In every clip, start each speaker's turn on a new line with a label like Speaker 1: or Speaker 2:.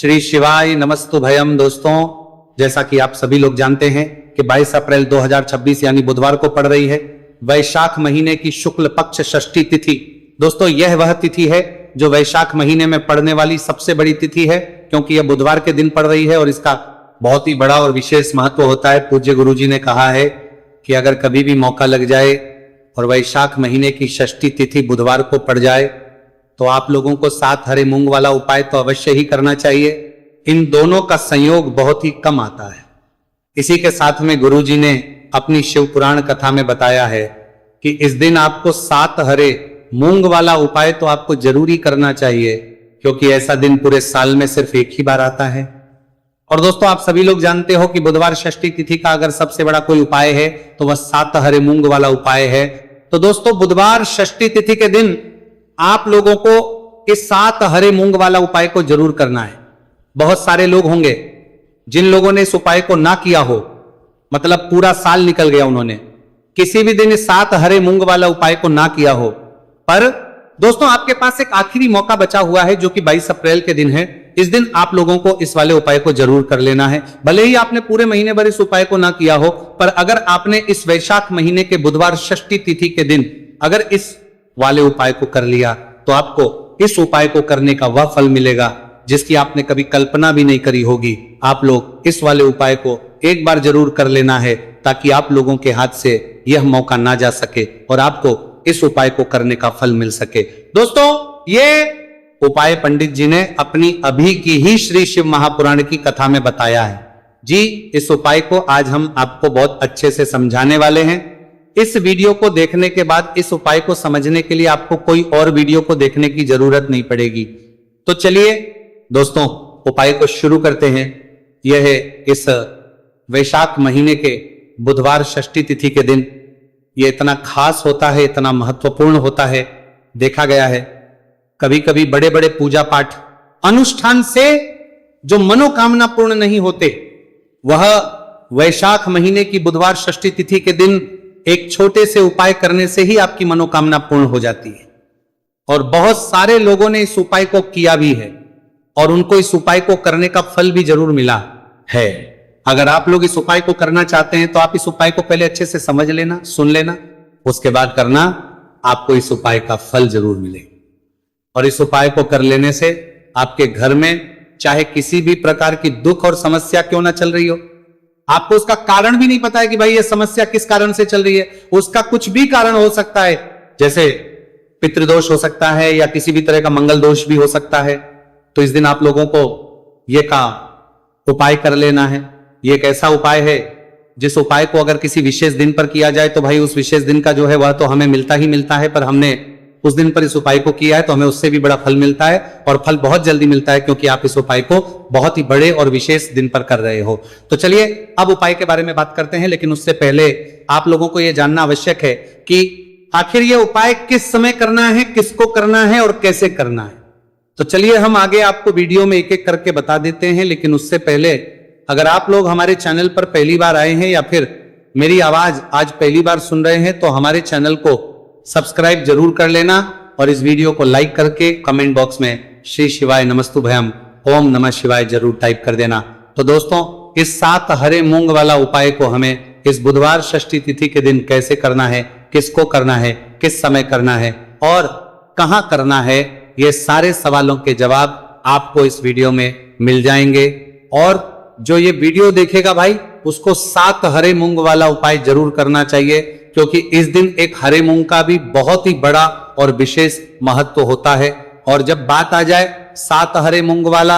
Speaker 1: श्री शिवाय नमस्तुभयम। दोस्तों, जैसा कि आप सभी लोग जानते हैं कि 22 अप्रैल 2026 यानी बुधवार को पड़ रही है वैशाख महीने की शुक्ल पक्ष षष्ठी तिथि। दोस्तों, यह वह तिथि है जो वैशाख महीने में पड़ने वाली सबसे बड़ी तिथि है, क्योंकि यह बुधवार के दिन पड़ रही है और इसका बहुत ही बड़ा और विशेष महत्व होता है। पूज्य गुरु जी ने कहा है कि अगर कभी भी मौका लग जाए और वैशाख महीने की षष्ठी तिथि बुधवार को पड़ जाए तो आप लोगों को 7 हरे मूंग वाला उपाय तो अवश्य ही करना चाहिए। इन दोनों का संयोग बहुत ही कम आता है। इसी के साथ में गुरु जी ने अपनी शिव पुराण कथा में बताया है कि इस दिन आपको 7 हरे मूंग वाला उपाय तो आपको जरूरी करना चाहिए, क्योंकि ऐसा दिन पूरे साल में सिर्फ एक ही बार आता है। और दोस्तों, आप सभी लोग जानते हो कि बुधवार षष्ठी तिथि का अगर सबसे बड़ा कोई उपाय है तो वह 7 हरे मूंग वाला उपाय है। तो दोस्तों, बुधवार षष्ठी तिथि के दिन आप लोगों को इस 7 हरे मूंग वाला उपाय को जरूर करना है। बहुत सारे लोग होंगे जिन लोगों ने इस उपाय को ना किया हो, मतलब पूरा साल निकल गया, उन्होंने किसी भी दिन इस 7 हरे मूंग वाला उपाय को ना किया हो। पर दोस्तों, आपके पास एक आखिरी मौका बचा हुआ है जो कि 22 अप्रैल के दिन है। इस दिन आप लोगों को इस वाले उपाय को जरूर कर लेना है। भले ही आपने पूरे महीने भर इस उपाय को ना किया हो, पर अगर आपने इस वैशाख महीने के बुधवार षष्ठी तिथि के दिन अगर इस वाले उपाय को कर लिया तो आपको इस उपाय को करने का वह फल मिलेगा जिसकी आपने कभी कल्पना भी नहीं करी होगी। आप लोग इस वाले उपाय को एक बार जरूर कर लेना है ताकि आप लोगों के हाथ से यह मौका ना जा सके और आपको इस उपाय को करने का फल मिल सके। दोस्तों, ये उपाय पंडित जी ने अपनी अभी की ही श्री शिव महापुराण की कथा में बताया है जी। इस उपाय को आज हम आपको बहुत अच्छे से समझाने वाले हैं। इस वीडियो को देखने के बाद इस उपाय को समझने के लिए आपको कोई और वीडियो को देखने की जरूरत नहीं पड़ेगी। तो चलिए दोस्तों, उपाय को शुरू करते हैं। यह है इस वैशाख महीने के बुधवार षष्ठी तिथि के दिन। यह इतना खास होता है, इतना महत्वपूर्ण होता है। देखा गया है कभी कभी बड़े बड़े पूजा पाठ अनुष्ठान से जो मनोकामना पूर्ण नहीं होते, वह वैशाख महीने की बुधवार षष्ठी तिथि के दिन एक छोटे से उपाय करने से ही आपकी मनोकामना पूर्ण हो जाती है। और बहुत सारे लोगों ने इस उपाय को किया भी है और उनको इस उपाय को करने का फल भी जरूर मिला है। अगर आप लोग इस उपाय को करना चाहते हैं तो आप इस उपाय को पहले अच्छे से समझ लेना, सुन लेना, उसके बाद करना, आपको इस उपाय का फल जरूर मिलेगा। और इस उपाय को कर लेने से आपके घर में चाहे किसी भी प्रकार की दुख और समस्या क्यों ना चल रही हो, आपको उसका कारण भी नहीं पता है कि भाई ये समस्या किस कारण से चल रही है, उसका कुछ भी कारण हो सकता है, जैसे पितृदोष हो सकता है या किसी भी तरह का मंगल दोष भी हो सकता है। तो इस दिन आप लोगों को ये का उपाय कर लेना है। ये एक ऐसा उपाय है जिस उपाय को अगर किसी विशेष दिन पर किया जाए तो भाई उस विशेष दिन का जो है वह तो हमें मिलता ही मिलता है, पर हमने उस दिन पर इस उपाय को किया है तो हमें उससे भी बड़ा फल मिलता है, और फल बहुत जल्दी मिलता है क्योंकि आप इस उपाय को बहुत ही बड़े और विशेष दिन पर कर रहे हो। तो चलिए अब उपाय के बारे में बात करते हैं, लेकिन उससे पहले आप लोगों को यह जानना आवश्यक है कि आखिर यह उपाय किस समय करना है, किसको करना है और कैसे करना है। तो चलिए हम आगे आपको वीडियो में एक एक करके बता देते हैं, लेकिन उससे पहले अगर आप लोग हमारे चैनल पर पहली बार आए हैं या फिर मेरी आवाज आज पहली बार सुन रहे हैं तो हमारे चैनल को सब्सक्राइब जरूर कर लेना और इस वीडियो को लाइक करके कमेंट बॉक्स में श्री शिवाय नमस्तुभयम ओम नमः शिवाय जरूर टाइप कर देना। तो दोस्तों, इस 7 हरे मूंग वाला उपाय को हमें इस बुधवार षष्ठी तिथि के दिन कैसे करना है, किसको करना है, किस समय करना है और कहां करना है, ये सारे सवालों के जवाब आपको इस वीडियो में मिल जाएंगे। और जो ये वीडियो देखेगा भाई उसको 7 हरे मूंग वाला उपाय जरूर करना चाहिए, क्योंकि इस दिन एक हरे मूंग का भी बहुत ही बड़ा और विशेष महत्व होता है। और जब बात आ जाए 7 हरे मूंग वाला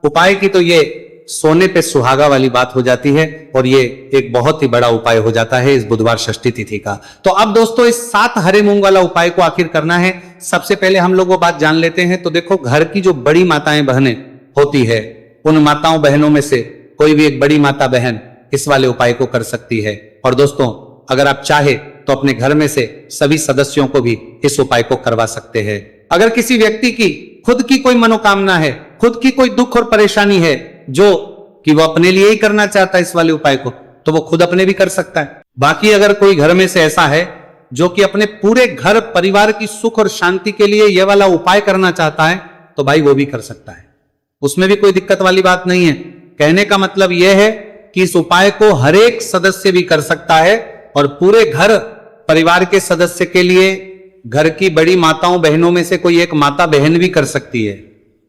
Speaker 1: उपाय की तो ये सोने पे सुहागा वाली बात हो जाती है और ये एक बहुत ही बड़ा उपाय हो जाता है इस बुधवार षष्ठी तिथि का। तो अब दोस्तों, इस 7 हरे मूंग वाला उपाय को आखिर करना है। सबसे पहले हम लोग वो बात जान लेते हैं। तो देखो, घर की जो बड़ी माताएं बहनें होती है, उन माताओं बहनों में से कोई भी एक बड़ी माता बहन इस वाले उपाय को कर सकती है। और दोस्तों, अगर आप चाहे तो अपने घर में से सभी सदस्यों को भी इस उपाय को करवा सकते हैं। अगर किसी व्यक्ति की खुद की कोई मनोकामना है, खुद की कोई दुख और परेशानी है जो कि वो अपने लिए ही करना चाहता है इस वाले उपाय को, तो वो खुद अपने भी कर सकता है। बाकी अगर कोई घर में से ऐसा है जो कि अपने पूरे घर परिवार की सुख और शांति के लिए यह वाला उपाय करना चाहता है तो भाई वो भी कर सकता है। उसमें भी कोई दिक्कत वाली बात नहीं है। कहने का मतलब यह है कि इस उपाय को हर एक सदस्य भी कर सकता है और पूरे घर परिवार के सदस्य के लिए घर की बड़ी माताओं बहनों में से कोई एक माता बहन भी कर सकती है।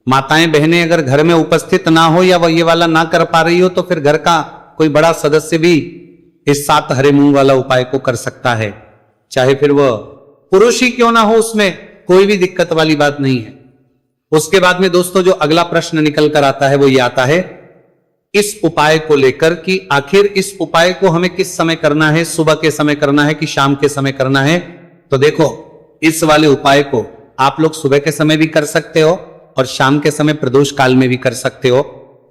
Speaker 1: माताएं बहनें अगर घर में उपस्थित ना हो या वह ये वाला ना कर पा रही हो तो फिर घर का कोई बड़ा सदस्य भी इस 7 हरे मूंग वाला उपाय को कर सकता है, चाहे फिर वह पुरुष ही क्यों ना हो, उसमें कोई भी दिक्कत वाली बात नहीं है। उसके बाद में दोस्तों जो अगला प्रश्न निकल कर आता है वो ये आता है इस उपाय को लेकर कि आखिर इस उपाय को हमें किस समय करना है, सुबह के समय करना है कि शाम के समय करना है। तो देखो, इस वाले उपाय को आप लोग सुबह के समय भी कर सकते हो और शाम के समय प्रदोष काल में भी कर सकते हो।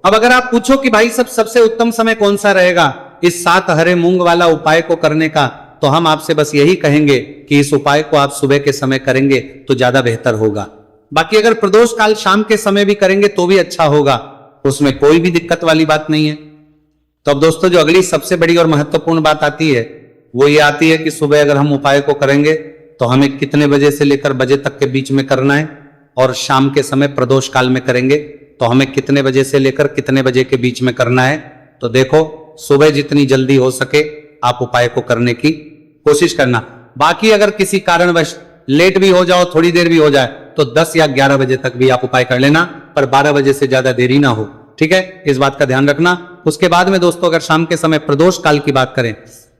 Speaker 1: अब अगर आप पूछो कि भाई सबसे उत्तम समय कौन सा रहेगा इस 7 हरे मूंग वाला उपाय को करने का, तो हम आपसे बस यही कहेंगे कि इस उपाय को आप सुबह के समय करेंगे तो ज्यादा बेहतर होगा। बाकी अगर प्रदोष काल शाम के समय भी करेंगे तो भी अच्छा होगा, उसमें कोई भी दिक्कत वाली बात नहीं है। तो अब दोस्तों जो अगली सबसे बड़ी और महत्वपूर्ण बात आती है वो ये आती है कि सुबह अगर हम उपाय को करेंगे तो हमें कितने बजे से लेकर बजे तक के बीच में करना है, और शाम के समय प्रदोष काल में करेंगे तो हमें कितने बजे से लेकर कितने बजे के बीच में करना है। तो देखो, सुबह जितनी जल्दी हो सके आप उपाय को करने की कोशिश करना। बाकी अगर किसी कारणवश लेट भी हो जाओ, थोड़ी देर भी हो जाए, तो 10 या 11 बजे तक भी आप उपाय कर लेना, पर 12 बजे से ज्यादा देरी ना हो, ठीक है, इस बात का ध्यान रखना। उसके बाद में दोस्तों अगर शाम के समय प्रदोष काल की बात करें,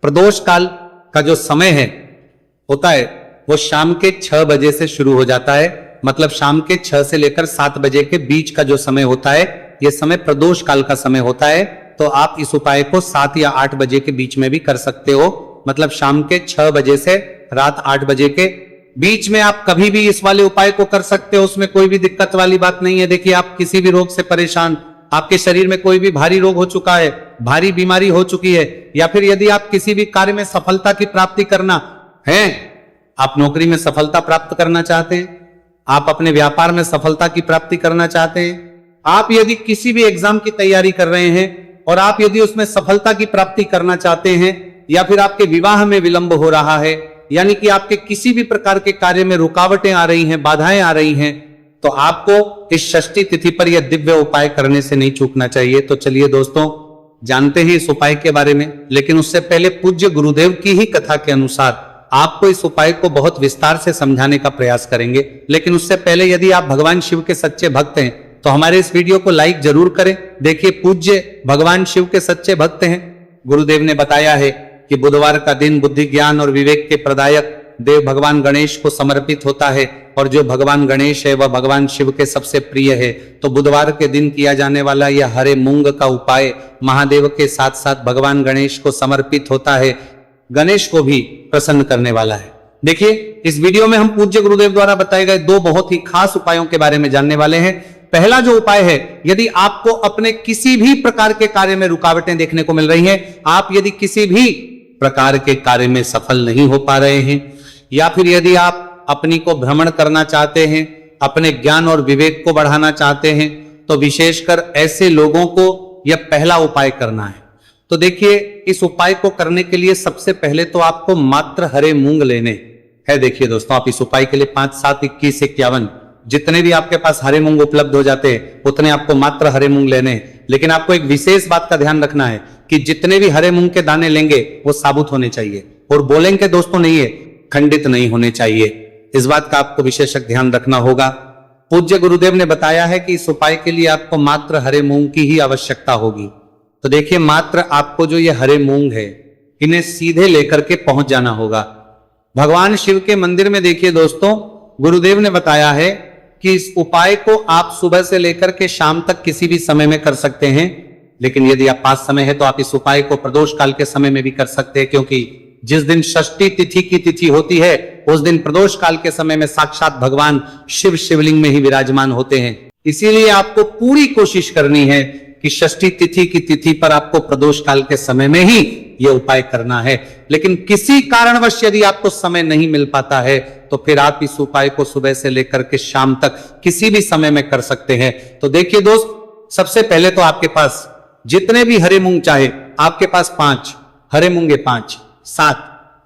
Speaker 1: प्रदोष काल का जो समय है होता है वो शाम के 6 बजे से शुरू हो जाता है। मतलब शाम के 6 से लेकर 7 बजे के बीच का जो समय होता है यह समय प्रदोष काल का समय होता है। तो आप इस उपाय को 7 या 8 बजे के बीच में भी कर सकते हो। मतलब शाम के 6 बजे से रात 8 बजे के बीच में आप कभी भी इस वाले उपाय को कर सकते हो, उसमें कोई भी दिक्कत वाली बात नहीं है। देखिए, आप किसी भी रोग से परेशान, आपके शरीर में कोई भी भारी रोग हो चुका है, भारी बीमारी हो चुकी है, या फिर यदि आप किसी भी कार्य में सफलता की प्राप्ति करना है, आप नौकरी में सफलता प्राप्त करना चाहते हैं, आप अपने व्यापार में सफलता की प्राप्ति करना चाहते हैं, आप यदि किसी भी एग्जाम की तैयारी कर रहे हैं और आप यदि उसमें सफलता की प्राप्ति करना चाहते हैं, या फिर आपके विवाह में विलंब हो रहा है, यानी कि आपके किसी भी प्रकार के कार्य में रुकावटें आ रही हैं, बाधाएं आ रही हैं, तो आपको इस षष्ठी तिथि पर यह दिव्य उपाय करने से नहीं चूकना चाहिए। तो चलिए दोस्तों, जानते हैं इस उपाय के बारे में, लेकिन उससे पहले पूज्य गुरुदेव की ही कथा के अनुसार आपको इस उपाय को बहुत विस्तार से समझाने का प्रयास करेंगे। लेकिन उससे पहले यदि आप भगवान शिव के सच्चे भक्त हैं तो हमारे इस वीडियो को लाइक जरूर करें। देखिए, पूज्य भगवान शिव के सच्चे भक्त हैं। गुरुदेव ने बताया है कि बुधवार का दिन बुद्धि ज्ञान और विवेक के प्रदायक देव भगवान गणेश को समर्पित होता है, और जो भगवान गणेश है वह भगवान शिव के सबसे प्रिय है। तो बुधवार के दिन किया जाने वाला यह हरे मूंग का उपाय महादेव के साथ साथ भगवान गणेश को समर्पित होता है, गणेश को भी प्रसन्न करने वाला है। देखिए, इस वीडियो में हम पूज्य गुरुदेव द्वारा बताए गए 2 बहुत ही खास उपायों के बारे में जानने वाले हैं। पहला जो उपाय है, यदि आपको अपने किसी भी प्रकार के कार्य में रुकावटें देखने को मिल रही हैं, आप यदि किसी भी प्रकार के कार्य में सफल नहीं हो पा रहे हैं, या फिर यदि आप अपनी को भ्रमण करना चाहते हैं, अपने ज्ञान और विवेक को बढ़ाना चाहते हैं, तो विशेषकर ऐसे लोगों को यह पहला उपाय करना है। तो देखिए, इस उपाय को करने के लिए सबसे पहले तो आपको मात्र हरे मूंग लेने हैं। देखिए दोस्तों, आप इस उपाय के लिए 5, 7, 21, 51 जितने भी आपके पास हरे मूंग उपलब्ध हो जाते हैं उतने आपको मात्र हरे मूंग लेने हैं। लेकिन आपको एक विशेष बात का ध्यान रखना है कि जितने भी हरे मूंग के दाने लेंगे वो साबुत होने चाहिए, और बोलेंगे दोस्तों नहीं है, खंडित नहीं होने चाहिए। इस बात का आपको विशेषक ध्यान रखना होगा। पूज्य गुरुदेव ने बताया है कि इस उपाय के लिए आपको मात्र हरे मूंग की ही आवश्यकता होगी। तो देखिए, मात्र आपको जो ये हरे मूंग है इन्हें सीधे लेकर के पहुंच जाना होगा भगवान शिव के मंदिर में। देखिए दोस्तों, गुरुदेव ने बताया है कि इस उपाय को आप सुबह से लेकर के शाम तक किसी भी समय में कर सकते हैं, लेकिन यदि आप पास समय है तो आप इस उपाय को प्रदोष काल के समय में भी कर सकते हैं, क्योंकि जिस दिन षष्ठी तिथि की तिथि होती है उस दिन प्रदोष काल के समय में साक्षात भगवान शिव शिवलिंग में ही विराजमान होते हैं। इसीलिए आपको पूरी कोशिश करनी है कि षष्ठी तिथि की तिथि पर आपको प्रदोष काल के समय में ही यह उपाय करना है। लेकिन किसी कारणवश यदि आपको समय नहीं मिल पाता है तो फिर आप इस उपाय को सुबह से लेकर के शाम तक किसी भी समय में कर सकते हैं। तो देखिए दोस्त, सबसे पहले तो आपके पास जितने भी हरे मूंग, चाहे आपके पास 5 हरे मूंगे, 5, 7,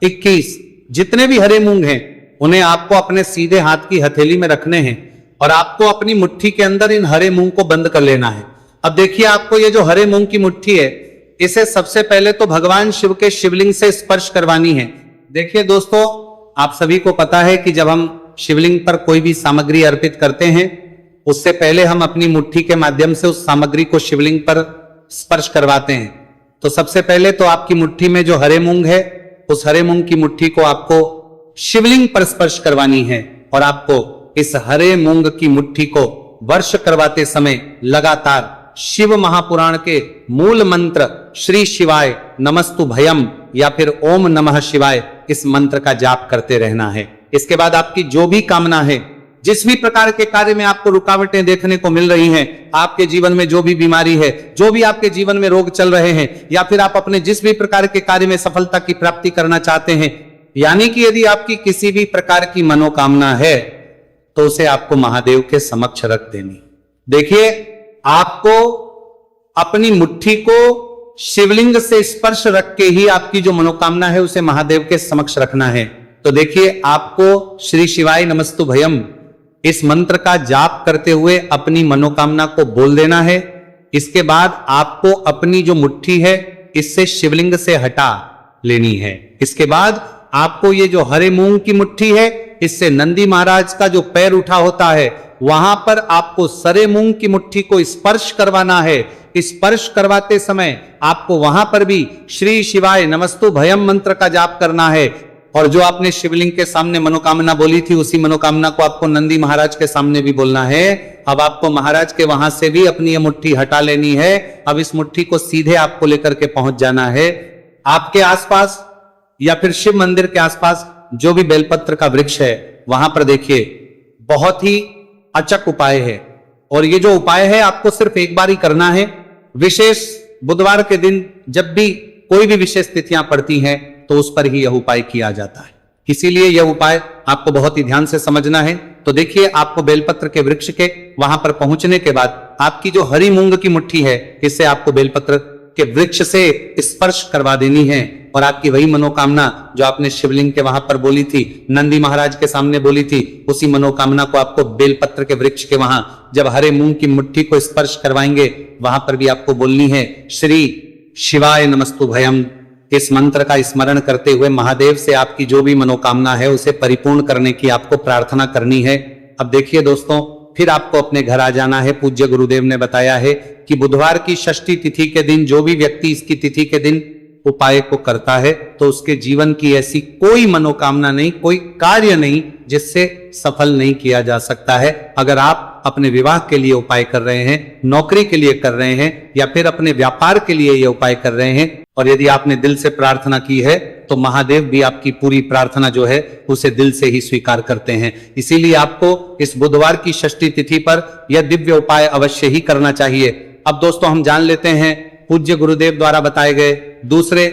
Speaker 1: 21 जितने भी हरे मूंग हैं उन्हें आपको अपने सीधे हाथ की हथेली में रखने हैं। और आपको अपनी मुट्ठी के अंदर इन हरे मूंग को बंद कर लेना है। अब देखिए, आपको ये जो हरे मूंग की मुट्ठी है, इसे सबसे पहले तो भगवान शिव के शिवलिंग से स्पर्श करवानी है। देखिए दोस्तों, आप सभी को पता है कि जब हम शिवलिंग पर कोई भी सामग्री अर्पित करते हैं, उससे पहले हम अपनी मुट्ठी के माध्यम से उस सामग्री को शिवलिंग पर स्पर्श करवाते हैं। तो सबसे पहले तो आपकी मुट्ठी में जो हरे मूंग है, उस हरे मूंग की मुट्ठी को आपको शिवलिंग पर स्पर्श करवानी है और आपको इस हरे मूंग की मुट्ठी को वर्ष करवाते समय लगातार शिव महापुराण के मूल मंत्र श्री शिवाय नमस्तु भयम या फिर ओम नमः शिवाय, इस मंत्र का जाप करते रहना है। इसके बाद आपकी जो भी कामना है, जिस भी प्रकार के कार्य में आपको रुकावटें देखने को मिल रही हैं, आपके जीवन में जो भी बीमारी है, जो भी आपके जीवन में रोग चल रहे हैं, या फिर आप अपने जिस भी प्रकार के कार्य में सफलता की प्राप्ति करना चाहते हैं, यानी कि यदि आपकी किसी भी प्रकार की मनोकामना है, तो उसे आपको महादेव के समक्ष रख देनी। देखिए, आपको अपनी मुट्ठी को शिवलिंग से स्पर्श रख के ही आपकी जो मनोकामना है उसे महादेव के समक्ष रखना है। तो देखिए, आपको श्री शिवाय नमस्तु भयम इस मंत्र का जाप करते हुए अपनी मनोकामना को बोल देना है। इसके बाद आपको अपनी जो मुट्ठी है, इससे शिवलिंग से हटा लेनी है। इसके बाद आपको ये जो हरे मूंग की मुट्ठी है, इससे नंदी महाराज का जो पैर उठा होता है, वहां पर आपको सरे मूंग की मुट्ठी को स्पर्श करवाना है। स्पर्श करवाते समय आपको वहां पर भी श्री शिवाय नमस्तु भयम मंत्र का जाप करना है। और जो आपने शिवलिंग के सामने मनोकामना बोली थी, उसी मनोकामना को आपको नंदी महाराज के सामने भी बोलना है। अब आपको महाराज के वहां से भी अपनी ये मुट्ठी हटा लेनी है। अब इस मुट्ठी को सीधे आपको लेकर के पहुंच जाना है। आपके आसपास या फिर शिव मंदिर के आसपास जो भी बेलपत्र का वृक्ष है, वहां पर देखिए बहुत ही अचक उपाय है। और ये जो उपाय है आपको सिर्फ एक बार ही करना है। विशेष बुधवार के दिन जब भी कोई भी विशेष तिथियां पड़ती हैं, तो उस पर ही यह उपाय किया जाता है। इसीलिए यह उपाय आपको बहुत ही ध्यान से समझना है। तो देखिए, आपको बेलपत्र के वृक्ष के वहां पर पहुंचने के बाद आपकी जो हरी मूंग की मुट्ठी है, इससे आपको बेलपत्र के वृक्ष से स्पर्श करवा देनी है। और आपकी वही मनोकामना जो आपने शिवलिंग के वहां पर बोली थी, नंदी महाराज के सामने बोली थी, उसी मनोकामना को आपको बेलपत्र के वृक्ष के वहां जब हरे मूंग की मुट्ठी को स्पर्श करवाएंगे, वहां पर भी आपको बोलनी है श्री शिवाय नमस्तु भयम। इस मंत्र का स्मरण करते हुए महादेव से आपकी जो भी मनोकामना है उसे परिपूर्ण करने की आपको प्रार्थना करनी है। अब देखिए दोस्तों, फिर आपको अपने घर आ जाना है। पूज्य गुरुदेव ने बताया है कि बुधवार की षष्ठी तिथि के दिन जो भी व्यक्ति इसकी तिथि के दिन उपाय को करता है, तो उसके जीवन की ऐसी कोई मनोकामना नहीं, कोई कार्य नहीं जिससे सफल नहीं किया जा सकता है। अगर आप अपने विवाह के लिए उपाय कर रहे हैं, नौकरी के लिए कर रहे हैं, या फिर अपने व्यापार के लिए ये उपाय कर रहे हैं, और यदि आपने दिल से प्रार्थना की है, तो महादेव भी आपकी पूरी प्रार्थना जो है उसे दिल से ही स्वीकार करते हैं। इसीलिए आपको इस बुधवार की षष्ठी तिथि पर यह दिव्य उपाय अवश्य ही करना चाहिए। अब दोस्तों, हम जान लेते हैं पूज्य गुरुदेव द्वारा बताए गए दूसरे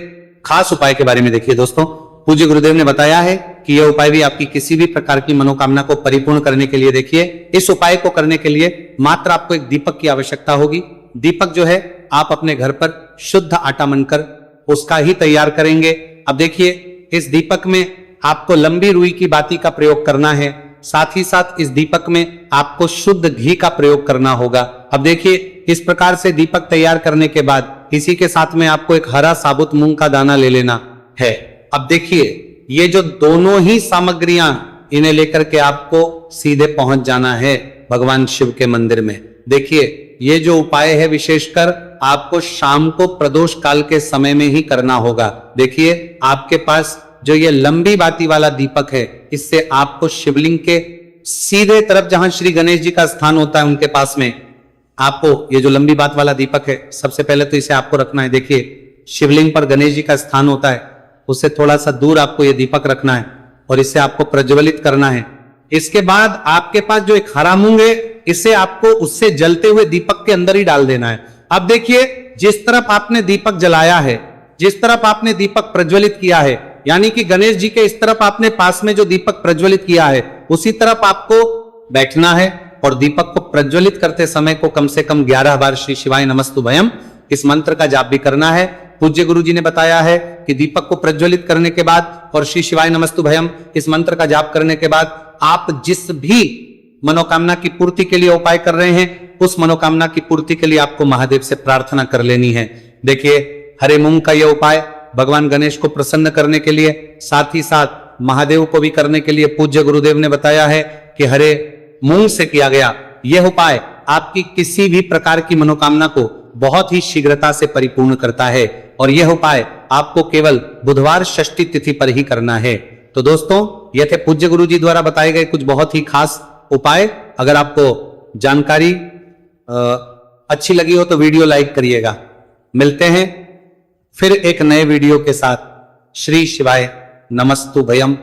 Speaker 1: खास उपाय के बारे में। देखिए दोस्तों, पूज्य गुरुदेव ने बताया है कि यह उपाय भी आपकी किसी भी प्रकार की मनोकामना को परिपूर्ण करने के लिए, देखिए, इस उपाय को करने के लिए मात्र आपको एक दीपक की आवश्यकता होगी। दीपक जो है आप अपने घर पर शुद्ध आटा मनकर उसका ही तैयार करेंगे। अब देखिए, इस दीपक में आपको लंबी रुई की बाती का प्रयोग करना है। साथ ही साथ इस दीपक में आपको शुद्ध घी का प्रयोग करना होगा। अब देखिए, इस प्रकार से दीपक तैयार करने के बाद इसी के साथ में आपको एक हरा साबुत मूंग का दाना ले लेना है। अब देखिए, ये जो दोनों ही सामग्रियां, इन्हें लेकर के आपको सीधे पहुंच जाना है भगवान शिव के मंदिर में। देखिए, ये जो उपाय है विशेषकर आपको शाम को प्रदोष काल के समय में ही करना होगा। देखिए, आपके पास जो ये लंबी बाती वाला दीपक है, इससे आपको शिवलिंग के सीधे तरफ जहां श्री गणेश जी का स्थान होता है, उनके पास में आपको ये जो लंबी बात वाला दीपक है, सबसे पहले तो इसे आपको रखना है। देखिए, शिवलिंग पर गणेश जी का स्थान होता है, उससे थोड़ा सा दूर आपको ये दीपक रखना है और इसे आपको प्रज्वलित करना है। इसके बाद आपके पास जो एक हरा मूंग है, इसे आपको उससे जलते हुए दीपक के अंदर ही डाल देना है। अब देखिए, जिस तरफ आपने दीपक जलाया है, जिस तरफ आपने दीपक प्रज्वलित किया है, यानी कि गणेश जी के इस तरफ आपने पास में जो दीपक प्रज्वलित किया है, उसी तरफ आपको बैठना है और दीपक को प्रज्वलित करते समय को कम से कम 11 बार श्री शिवाय नमस्तु भयम इस मंत्र का जाप भी करना है। पूज्य गुरु जी ने बताया है कि दीपक को प्रज्वलित करने के बाद और श्री शिवाय नमस्तु भयम इस मंत्र का जाप करने के बाद आप जिस भी मनोकामना की पूर्ति के लिए उपाय कर रहे हैं, उस मनोकामना की पूर्ति के लिए आपको महादेव से प्रार्थना कर लेनी है। देखिए, हरे मूंग का यह उपाय भगवान गणेश को प्रसन्न करने के लिए, साथ ही साथ महादेव को भी करने के लिए पूज्य गुरुदेव ने बताया है कि हरे मूंग से किया गया यह उपाय आपकी किसी भी प्रकार की मनोकामना को बहुत ही शीघ्रता से परिपूर्ण करता है। और यह उपाय आपको केवल बुधवार षष्ठी तिथि पर ही करना है। तो दोस्तों, यह थे पूज्य गुरु जी द्वारा बताए गए कुछ बहुत ही खास उपाय। अगर आपको जानकारी अच्छी लगी हो तो वीडियो लाइक करिएगा। मिलते हैं फिर एक नए वीडियो के साथ। श्री शिवाय नमस्तु भयम।